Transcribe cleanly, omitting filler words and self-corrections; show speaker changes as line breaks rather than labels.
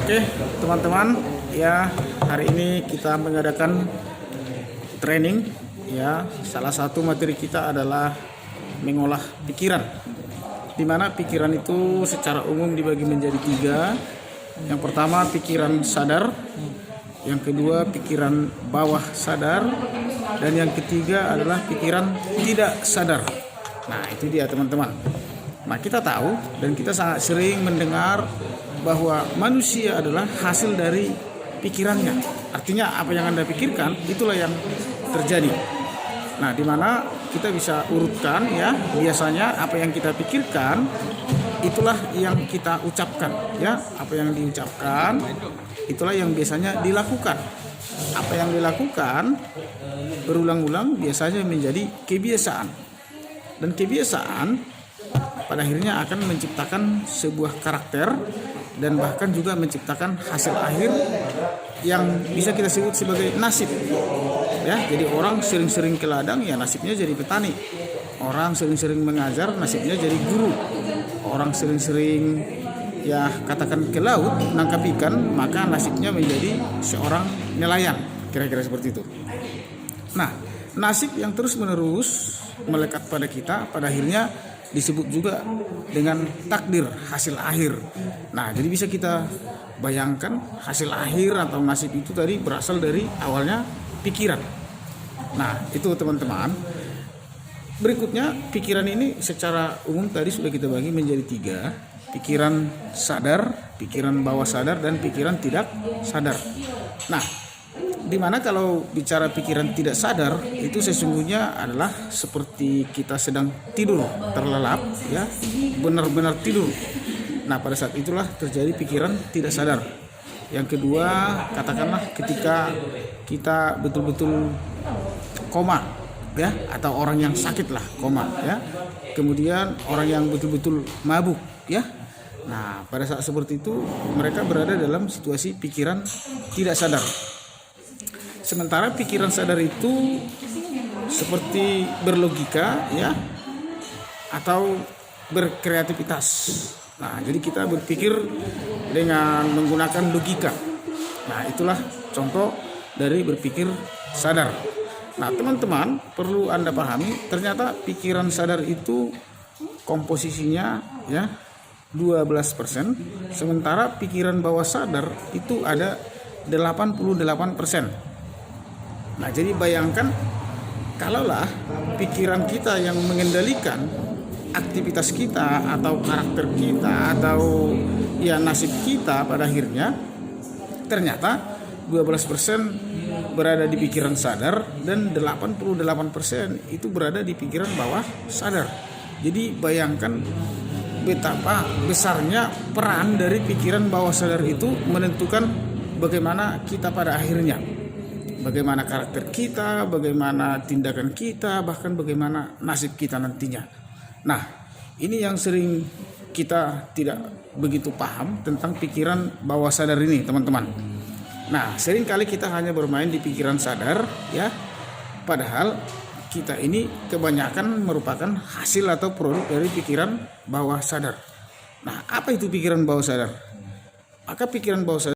Oke, teman-teman, ya hari ini kita mengadakan training. Ya, salah satu materi kita adalah mengolah pikiran. Di mana pikiran itu secara umum dibagi menjadi tiga. Yang pertama pikiran sadar, yang kedua pikiran bawah sadar, dan yang ketiga adalah pikiran tidak sadar. Nah, itu dia teman-teman. Nah, kita tahu dan kita sangat sering mendengar bahwa manusia adalah hasil dari pikirannya. Artinya apa yang Anda pikirkan itulah yang terjadi. Nah, di mana kita bisa urutkan ya, biasanya apa yang kita pikirkan itulah yang kita ucapkan ya. Apa yang diucapkan itulah yang biasanya dilakukan. Apa yang dilakukan berulang-ulang biasanya menjadi kebiasaan. Dan kebiasaan pada akhirnya akan menciptakan sebuah karakter dan bahkan juga menciptakan hasil akhir yang bisa kita sebut sebagai nasib. Ya, jadi orang sering-sering ke ladang ya nasibnya jadi petani. Orang sering-sering mengajar nasibnya jadi guru. Orang sering-sering ya katakan ke laut nangkap ikan maka nasibnya menjadi seorang nelayan. Kira-kira seperti itu. Nah, nasib yang terus-menerus melekat pada kita pada akhirnya disebut juga dengan takdir, hasil akhir. Nah, jadi bisa kita bayangkan hasil akhir atau nasib itu tadi berasal dari awalnya pikiran. Nah, itu teman-teman. Berikutnya, pikiran ini secara umum tadi sudah kita bagi menjadi tiga. Pikiran sadar, pikiran bawah sadar, dan pikiran tidak sadar. Nah, dimana kalau bicara pikiran tidak sadar itu sesungguhnya adalah seperti kita sedang tidur terlelap ya, benar-benar tidur. Nah, pada saat itulah terjadi pikiran tidak sadar. Yang kedua, katakanlah ketika kita betul-betul koma ya, atau orang yang sakit lah koma ya. Kemudian orang yang betul-betul mabuk ya. Nah, pada saat seperti itu mereka berada dalam situasi pikiran tidak sadar. Sementara pikiran sadar itu seperti berlogika ya atau berkreativitas. Nah, jadi kita berpikir dengan menggunakan logika. Nah, itulah contoh dari berpikir sadar. Nah, teman-teman perlu Anda pahami ternyata pikiran sadar itu komposisinya ya 12%, sementara pikiran bawah sadar itu ada 88%. Nah, jadi bayangkan kalaulah pikiran kita yang mengendalikan aktivitas kita atau karakter kita atau ya nasib kita pada akhirnya ternyata 12% berada di pikiran sadar dan 88% itu berada di pikiran bawah sadar. Jadi bayangkan betapa besarnya peran dari pikiran bawah sadar itu menentukan bagaimana kita pada akhirnya. Bagaimana karakter kita, bagaimana tindakan kita, bahkan bagaimana nasib kita nantinya. Nah, ini yang sering kita tidak begitu paham tentang pikiran bawah sadar ini, teman-teman. Nah, seringkali kita hanya bermain di pikiran sadar, ya. Padahal kita ini kebanyakan merupakan hasil atau produk dari pikiran bawah sadar. Nah, apa itu pikiran bawah sadar? Maka pikiran bawah sadar